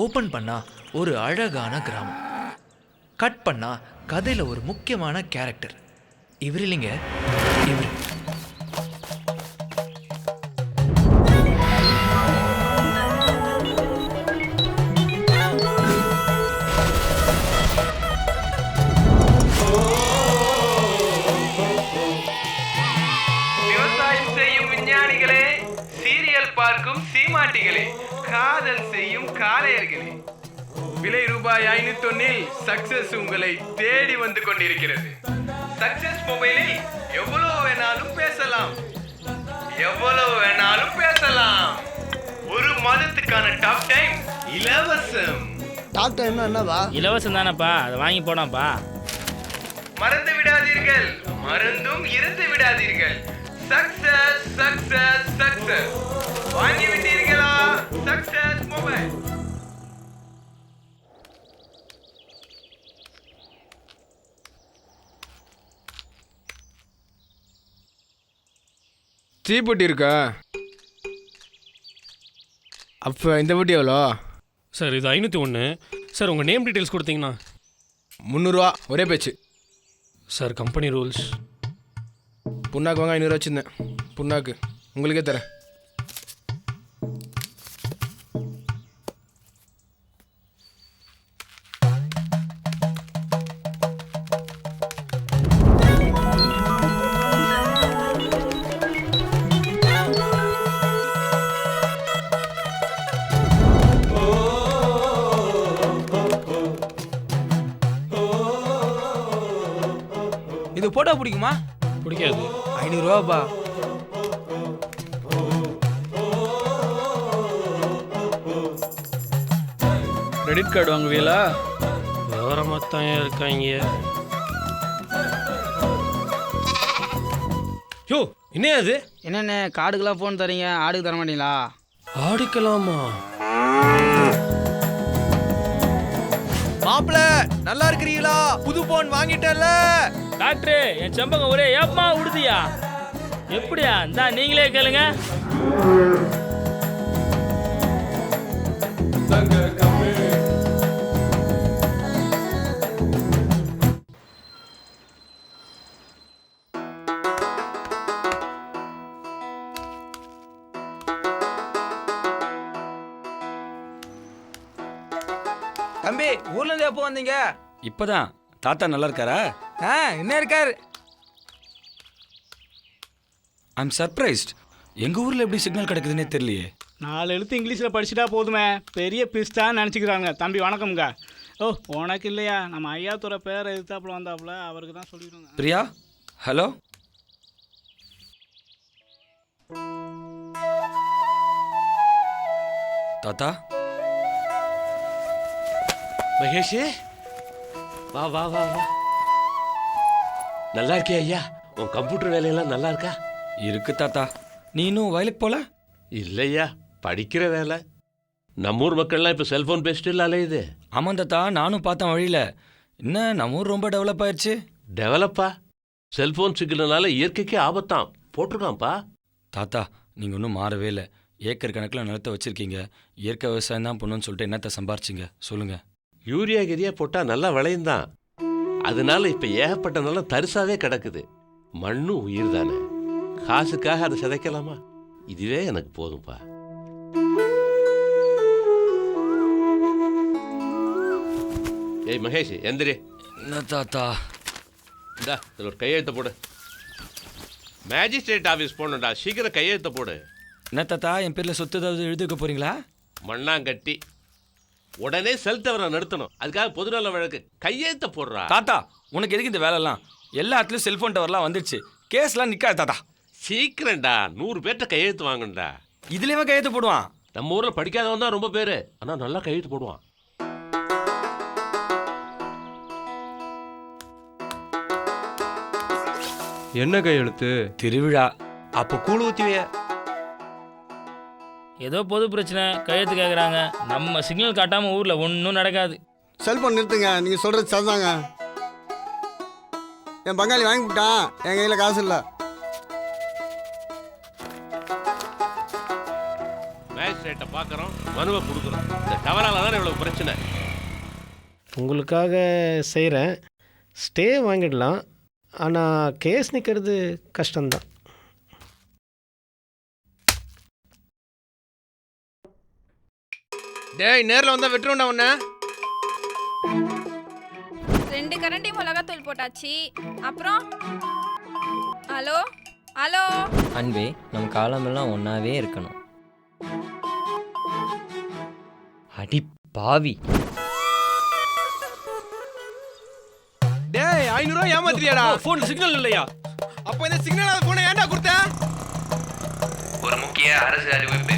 Open பண்ணா ஒரு அழகான கிராமம், கட் பண்ணா கதையில் ஒரு முக்கியமான கேரக்டர். இவர் இல்லைங்க, இவர். விவசாயம் செய்யும் விஞ்ஞானிகளே, சீரியல் பார்க்கும் சீமாட்டிகளே, காதல் செய்யும் காளையர்களே, விலை ரூபாய் 501 சக்சஸ் உங்களை தேடி வந்து கொண்டிருக்கிறது. சக்சஸ் மொபைலில் எவ்வளவு வேணாலும் பேசலாம், எவ்வளவு வேணாலும் பேசலாம். ஒரு மாதத்துக்கான டாக் டைம் இலவசம். டாக் டைம்னா என்னவா? இலவசம் தானப்பா, அதை வாங்கி போடாப்பா. மறந்து விடாதீர்கள், மறந்தும் இருந்து விடாதீர்கள். Success success success. வாங்கி விட்டீர்களா? Success mobile. தீப்பெட்டி இருக்கா? அப்போ இந்த பெட்டி எவ்வளோ சார்? இது 501. சார் உங்கள் நேம் டீட்டெயில்ஸ் கொடுத்தீங்கன்னா 300 ஒரே பேச்சு. Sir company rules. புண்ணாக்கு வாங்க 500 வச்சுருந்தேன். புண்ணாக்கு உங்களுக்கே தரேன். இது போட்டோ பிடிக்குமா? பிடிக்காது. 500 ரூபாப்பா. கிரெடிட் கார்டு வாங்குவீங்களா? விவரமாக தான் இருக்காங்க. யோ என்ன அது? என்னென்ன கார்டுக்கெல்லாம் ஃபோன் தரீங்க, ஆடுக்கு தர மாட்டீங்களா? ஆடிக்கலாமா? மாப்பிள நல்லா இருக்கிறீங்களா? புது போன் வாங்கிட்டல. டாக்டரு, என் செம்பகம் ஒரே ஏப்பமா உடுதியா? எப்படியா? இந்தா நீங்களே கேளுங்க. தம்பி, ஊர்ல இருந்து எப்போ வந்தீங்க? இப்பதான். தாத்தா நல்லா இருக்காரா? இன்னும் இருக்காரு. I'm surprised. எங்கள் ஊரில் எப்படி சிக்னல் கிடைக்குதுன்னே தெரியலையே. 4 எழுத்து இங்கிலீஷில் படிச்சுட்டா போதுமே, பெரிய பிஸ்டான்னு நினச்சிக்கிறாங்க. தம்பி வணக்கம்ங்க. ஓ உனக்கு இல்லையா? நம்ம ஐயாத்துறை பேர் எதிர்த்தாப்புல வந்தாப்புல, அவருக்கு தான் சொல்லிடுங்க. பிரியா, ஹலோ. தாத்தா, மகேஷே, வா வா வா வா. நல்லா இருக்கியா ஐயா? உன் கம்ப்யூட்டர் வேலையெல்லாம் நல்லா இருக்கா? இருக்கு தாத்தா. நீ இன்னும் வயலுக்கு போல? இல்லையா, படிக்கிற வேலை. நம்ம ஊர் மக்கள்லாம் இப்போ செல்ஃபோன் பேசிட்டு இல்லை அலையுது. ஆமாம் தாத்தா, நானும் பார்த்தேன் வழியில். என்ன நம்ம ஊர் ரொம்ப டெவலப் ஆயிடுச்சு. டெவலப்பா? செல்ஃபோன் சிக்கலனால இயற்கைக்கே ஆபத்தாம் போட்டிருக்கான்ப்பா. தாத்தா, நீங்கள் ஒன்றும் மாறவே இல்லை. ஏக்கர் கணக்கில் நிலத்தை வச்சுருக்கீங்க. இயற்கை விவசாயம் தான் பண்ணுன்னு சொல்லிட்டு என்னத்தை சம்பாரிச்சிங்க சொல்லுங்கள். யூரியா கிரியா போட்டால் நல்லா விளையும் தான். அதனால இப்போ ஏகப்பட்ட நிலம் தரிசாவே கிடக்குது. மண்ணும் உயிர் தானே. காசுக்காக அதை சிதைக்கலாமா? இதுவே எனக்கு போதும்பா. ஏய் மகேஷ், எந்திரி. என்ன தாத்தா? இந்தா இதில் ஒரு கையெழுத்த போடு. மேஜிஸ்ட்ரேட் ஆஃபீஸ் போகணுண்டா, சீக்கிரம் கையெழுத்த போடு. என்ன தாத்தா, என் பேரில் சொத்து ஏதாவது எழுதி வைக்க போகிறீங்களா? மண்ணாங்கட்டி. உடனே செல் தவற நிறுத்தணும். அதுக்காக பொதுநல வழக்கு. கையெழுத்த போடுறா. தாத்தா, உனக்கு எதுக்கு இந்த வேலைலாம்? எல்லா இடத்துலையும் செல்ஃபோன் டவர்லாம் வந்துடுச்சு. கேஸ்லாம் நிற்காது தாத்தா. சீக்கிரம்டா, 100 பேர்கிட்ட கையெழுத்து வாங்கண்டா. இதுலேயுமே கையெழுத்து போடுவான்? நம்ம ஊரில் படிக்காதவன் தான் ரொம்ப பேர், ஆனால் நல்லா கையெழுத்து போடுவான். என்ன கையெழுத்து? திருவிழா. அப்போ கூழ் ஊத்திவே. ஏதோ பொது பிரச்சனை, கையெழுத்து கேட்குறாங்க. நம்ம சிக்னல் காட்டாமல் ஊரில் ஒன்றும் நடக்காது. செல்போன் நிறுத்துங்க. நீங்கள் சொல்கிறது சரிதாங்க. என் பங்காளி வாங்கி விட்டான், என் கையில் காசு இல்லை. மேஜிஸ்ட்ரேட்டை பார்க்குறோம், மனுவை கொடுக்குறோம். இந்த டவரால் தானே இவ்வளோ பிரச்சனை. உங்களுக்காக செய்கிறேன், ஸ்டே வாங்கிடலாம். ஆனால் கேஸ் நிற்கிறது கஷ்டம்தான். டேய் நேரில் வந்தால் வெட்டுறோண்டா உன்ன. 2 கரண்டி மிளகாத்தூள் போட்டாச்சு. அப்புறம் ஹலோ ஹலோ அன்பே, நம்ம காலமெல்லாம் ஒன்றாவே இருக்கணும். அடி பாவி. டேய் 500 ரூபா ஏமாத்திரியாடா. ஃபோன் சிக்னல் இல்லையா? அப்போ இந்த சிக்னல் ஃபோனை ஏன்டா கொடுத்த? ஒரு முக்கிய அரசு அறிவிப்பு.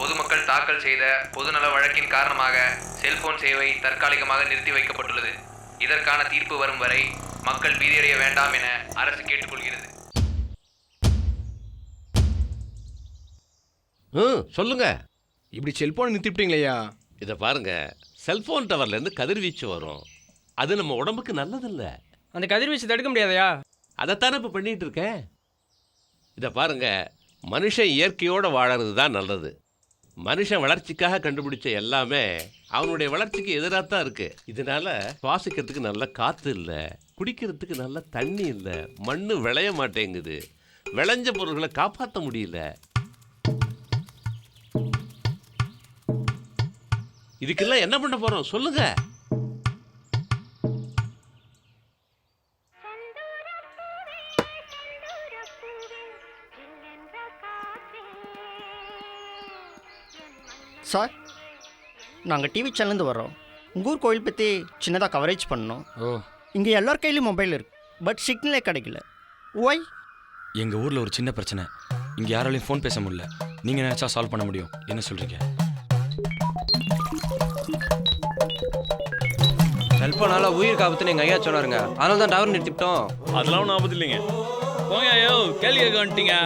பொதுமக்கள் தாக்கல் செய்த பொதுநல வழக்கின் காரணமாக செல்போன் சேவை தற்காலிகமாக நிறுத்தி வைக்கப்பட்டுள்ளது. இதற்கான தீர்ப்பு வரும் வரை மக்கள் பீதியடைய வேண்டாம் என அரசு கேட்டுக்கொள்கிறது. சொல்லுங்க. இப்படி செல்போனை நிறுத்திவிட்டீங்களேயா? இதை பாருங்க, செல்போன் டவர்லேருந்து கதிர்வீச்சு வரும். அது நம்ம உடம்புக்கு நல்லதில்ல. அந்த கதிர்வீச்சு தடுக்க முடியாதையா? அதைத்தானே இப்போ பண்ணிகிட்டு இருக்கேன். இதை பாருங்க, மனுஷன் இயற்கையோடு வாழறது தான் நல்லது. மனுஷன் வளர்ச்சிக்காக கண்டுபிடிச்ச எல்லாமே அவனுடைய வளர்ச்சிக்கு எதிராக தான் இருக்குது. இதனால் சுவாசிக்கிறதுக்கு நல்ல காற்று இல்லை, குடிக்கிறதுக்கு நல்ல தண்ணி இல்லை, மண் விளைய மாட்டேங்குது, விளைஞ்ச பொருள்களை காப்பாற்ற முடியல. இதுக்கெல்லாம் என்ன பண்ண போகிறோம் சொல்லுங்க. சார், நாங்கள் டிவி சேனல்லேருந்து வர்றோம். உங்கள் ஊர் கோயில் பற்றி சின்னதாக கவரேஜ் பண்ணோம். இங்கே எல்லார் கையிலையும் மொபைல் இருக்கு, பட் சிக்னலே கிடைக்கல. ஒய்? எங்கள் ஊரில் ஒரு சின்ன பிரச்சனை. இங்கே யாராலையும் ஃபோன் பேச முடியல. நீங்கள் நினச்சா சால்வ் பண்ண முடியும். என்ன சொல்கிறீங்க? செல்போனால உயிர் காப்பத்துன்னு எங்கள் ஐயா சொன்னாருங்க, அதனால தான் டவர் நிறுத்திவிட்டோம். அதெல்லாம் ஒன்றும் ஆபத்து இல்லைங்க. போங்க ஐயோ, கேள்வி கேட்க வந்துட்டீங்க.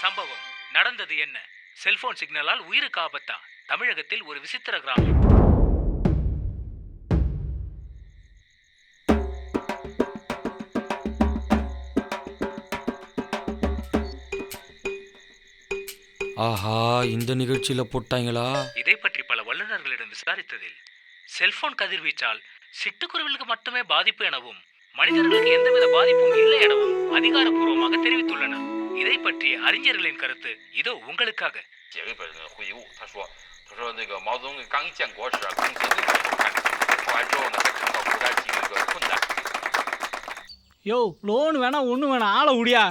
சம்பவம் நடந்தது என்ன? செல்போன் சிக்னலால் உயிருக்கு ஆபத்தா? தமிழகத்தில் ஒரு விசித்திர கிராமம். ஆஹா, இந்த நிகழ்ச்சியில் போட்டாங்களா? இதை பற்றி பல வல்லுநர்களிடம் விசாரித்ததில் செல்போன் கதிர்வீச்சால் சிட்டுக்குருவிகளுக்கு மட்டுமே பாதிப்பு எனவும் மனிதர்களுக்கு எந்தவித பாதிப்பும் இல்லை எனவும் அதிகாரப்பூர்வமாக தெரிவித்துள்ளனர். இதை பற்றிய அறிஞர்களின் கருத்து இதோ உங்களுக்காக. யோ, லோன் வேணாம் ஒன்றும் வேணாம், ஆளை விடியா.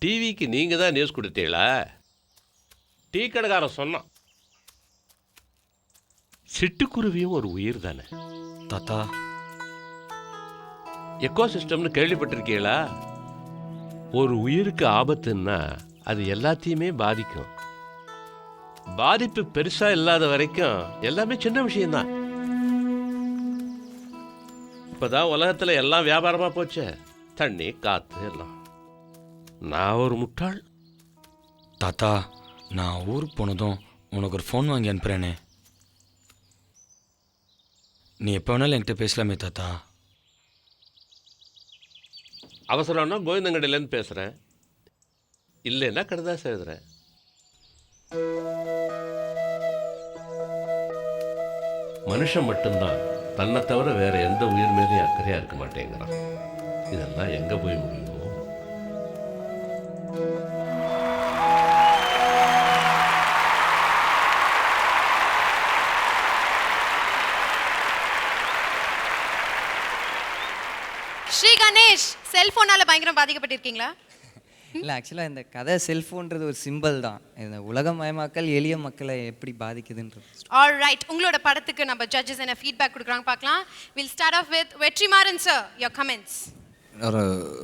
டிவிக்கு நீங்கள் தான் நியூஸ் கொடுத்தீங்களா? டீ கடைக்காரன் சொன்னான். சிட்டுக்குருவியும் ஒரு உயிர் தானே தாத்தா. எக்கோ சிஸ்டம்னு கேள்விப்பட்டிருக்கீங்களா? ஒரு உயிருக்கு ஆபத்துன்னா அது எல்லாத்தையுமே பாதிக்கும். பாதிப்பு பெருசா இல்லாத வரைக்கும் எல்லாமே சின்ன விஷயம்தான். இப்பதான் உலகத்துல எல்லாம் வியாபாரமா போச்சு, தண்ணி காத்து எல்லாம். நான் ஒரு முட்டாள். தாத்தா, நான் ஊருக்கு போனதும் உனக்கு ஒரு ஃபோன் வாங்கி அனுப்புகிறேனே, நீ எப்போ வேணாலும் என்கிட்ட பேசலாமே தாத்தா. அவசரம்னா கோவிந்தங்கடையிலேருந்து பேசுகிறேன், இல்லைன்னா கடுதாசி எழுதுறேன். மனுஷன் மட்டும்தான் தன்னை தவிர வேற எந்த உயிர் மேலேயும் அக்கறையாக இருக்க மாட்டேங்கிறான். இதெல்லாம் எங்கே போய் முடியுமோ? ஸ்ரீ கணேஷ், செல்போனால பயங்கரம் பாதிக்கப்பட்டிருக்கீங்களா? இல்லை, ஆக்சுவலாக இந்த கதை செல்ஃபோன்றது ஒரு சிம்பிள் தான். இந்த உலகமயமாக்கல் எளிய மக்களை எப்படி பாதிக்குதுன்றது. ஆல் ரைட், உங்களோட படத்துக்கு நம்ம ஜட்ஜஸ் என்ன ஃபீட்பேக் கொடுக்குறாங்க பார்க்கலாம். Will start off with Vetrimaaran sir, your comments.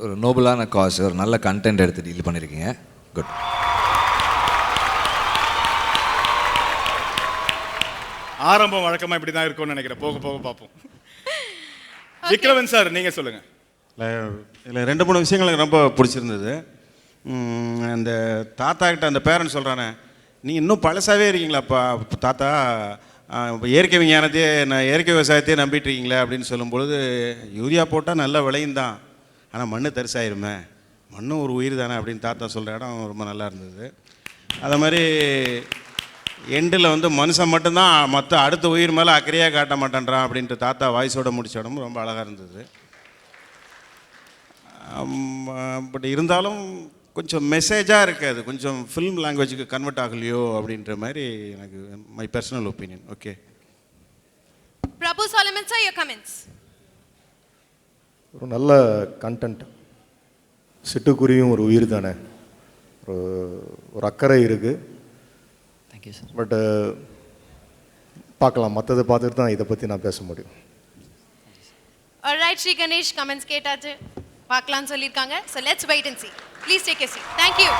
ஒரு நோபலான காஸ், ஒரு நல்ல கண்டென்ட் எடுத்து டீல் பண்ணியிருக்கீங்க. குட். ஆரம்பம் வழக்கமாக இப்படி தான் இருக்கும்னு நினைக்கிறேன். போக போக பார்ப்போம். விக்ரமன் சார் நீங்கள் சொல்லுங்கள். இல்லை 2-3 விஷயங்கள் எனக்கு ரொம்ப பிடிச்சிருந்தது. அந்த தாத்தா கிட்ட அந்த பேரண்ட் சொல்கிறானே, நீங்கள் இன்னும் பழசாகவே இருக்கீங்களாப்பா தாத்தா, இயற்கை விஞ்ஞானத்தையே இயற்கை விவசாயத்தையே நம்பிட்டு இருக்கீங்களே அப்படின்னு சொல்லும்பொழுது, யூரியா போட்டால் நல்ல விளையும் தான், ஆனால் மண் தரிசாயிருமே, மண்ணும் ஒரு உயிர் தானே அப்படின்னு தாத்தா சொல்கிற இடம் ரொம்ப நல்லா இருந்தது. அதை மாதிரி எண்டில் வந்து மனுஷன் மட்டும்தான் மற்ற அடுத்த உயிர் மேலே அக்கறையாக காட்ட மாட்டேன்றான் அப்படின்ட்டு தாத்தா வாய்ஸோடு முடிச்ச இடமும் ரொம்ப அழகாக இருந்தது. பட் இருந்தாலும் கொஞ்சம் மெசேஜாக இருக்காது, கொஞ்சம் ஃபிலிம் லாங்குவேஜுக்கு கன்வெர்ட் ஆகலையோ அப்படின்ற மாதிரி எனக்கு my personal opinion. Okay. Prabhu Solomon sir, your comments. ஒரு நல்ல கண்டென்ட். சிட்டுக்குருவியும் ஒரு உயிர் தானே, ஒரு அக்கறை இருக்குது. Thank you sir. பட் பார்க்கலாம், மற்றதை பார்த்துட்டு தான் இதை பற்றி நான் பேச முடியும். Alright, Sri Ganesh, comments கேட்டாச்சு, பார்க்கலாம்னு சொல்லியிருக்காங்க. So let's wait and see. Please take a seat. Thank you.